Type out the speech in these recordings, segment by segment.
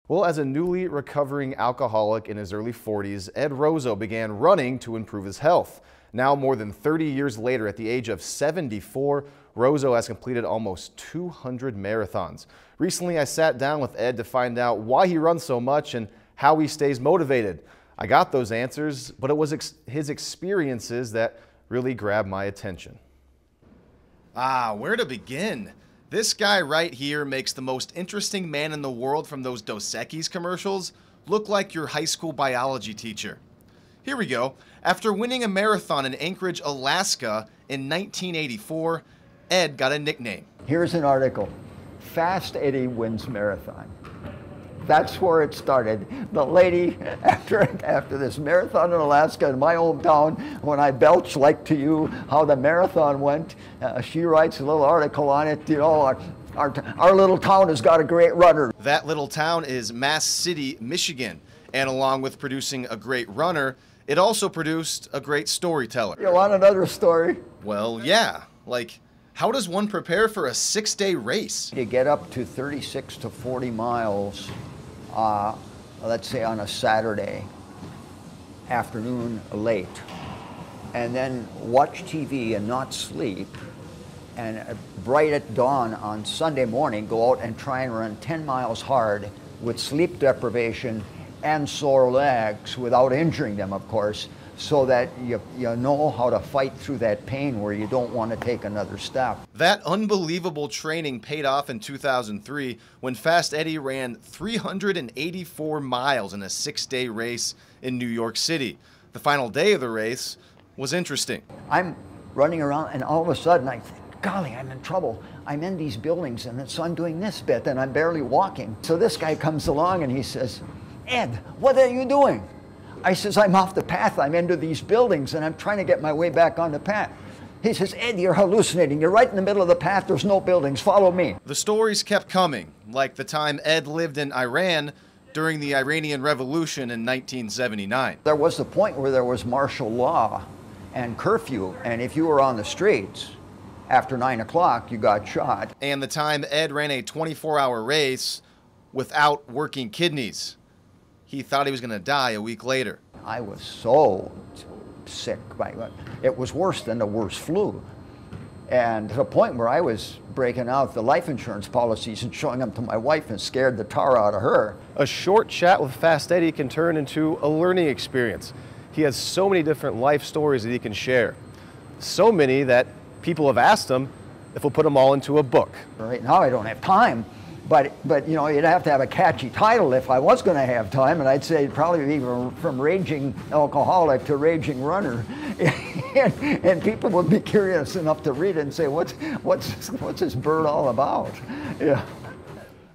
Well, as a newly recovering alcoholic in his early 40s, Ed Rousseau began running to improve his health. Now, more than 30 years later, at the age of 74, Rousseau has completed almost 200 marathons. Recently, I sat down with Ed to find out why he runs so much and how he stays motivated. I got those answers, but it was his experiences that really grabbed my attention. Where to begin? This guy right here makes the most interesting man in the world from those Dos Equis commercials look like your high school biology teacher. Here we go. After winning a marathon in Anchorage, Alaska in 1984, Ed got a nickname. Here's an article, Fast Eddie wins marathon. That's where it started. The lady, after this marathon in Alaska in my hometown, when I belch like to you how the marathon went, she writes a little article on it, you know, our little town has got a great runner. That little town is Mass City, Michigan. And along with producing a great runner, it also produced a great storyteller. You want another story? Well, yeah. Like, how does one prepare for a 6-day race? You get up to 36 to 40 miles. Let's say on a Saturday afternoon late, and then watch TV and not sleep, and bright at dawn on Sunday morning go out and try and run 10 miles hard with sleep deprivation and sore legs without injuring them, of course, so that you know how to fight through that pain where you don't want to take another step. That unbelievable training paid off in 2003 when Fast Eddie ran 384 miles in a 6-day race in New York City. The final day of the race was interesting. I'm running around and all of a sudden I think, golly, I'm in trouble. I'm in these buildings and so I'm doing this bit and I'm barely walking. So this guy comes along and he says, Ed, what are you doing? I says, I'm off the path. I'm into these buildings and I'm trying to get my way back on the path. He says, Ed, you're hallucinating. You're right in the middle of the path. There's no buildings. Follow me. The stories kept coming, like the time Ed lived in Iran during the Iranian Revolution in 1979. There was a point where there was martial law and curfew, and if you were on the streets after 9 o'clock, you got shot. And the time Ed ran a 24-hour race without working kidneys. He thought he was going to die a week later. I was so sick. It was worse than the worst flu. And to the point where I was breaking out the life insurance policies and showing them to my wife and scared the tar out of her. A short chat with Fast Eddie can turn into a learning experience. He has so many different life stories that he can share. So many that people have asked him if we'll put them all into a book. Right now I don't have time. But you know, you'd have to have a catchy title if I was going to have time, and I'd say it'd probably be from raging alcoholic to raging runner, and people would be curious enough to read it and say, what's this bird all about? Yeah.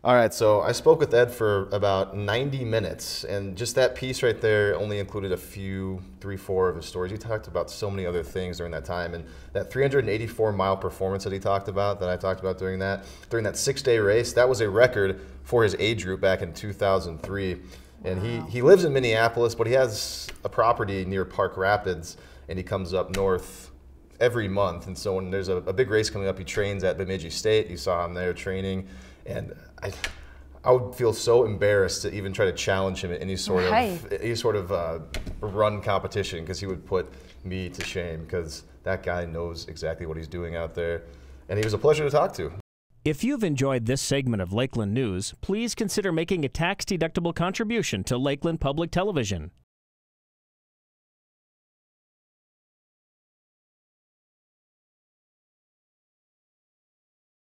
All right, so I spoke with Ed for about 90 minutes, and just that piece right there only included a few, 3-4 of his stories. He talked about so many other things during that time, and that 384-mile performance that he talked about, that I talked about during that 6-day race, that was a record for his age group back in 2003. And he lives in Minneapolis, but he has a property near Park Rapids, and he comes up north every month. And so when there's a big race coming up, he trains at Bemidji State. You saw him there training. And I would feel so embarrassed to even try to challenge him in any sort of run competition, because he would put me to shame, because that guy knows exactly what he's doing out there. And he was a pleasure to talk to. If you've enjoyed this segment of Lakeland News, please consider making a tax-deductible contribution to Lakeland Public Television.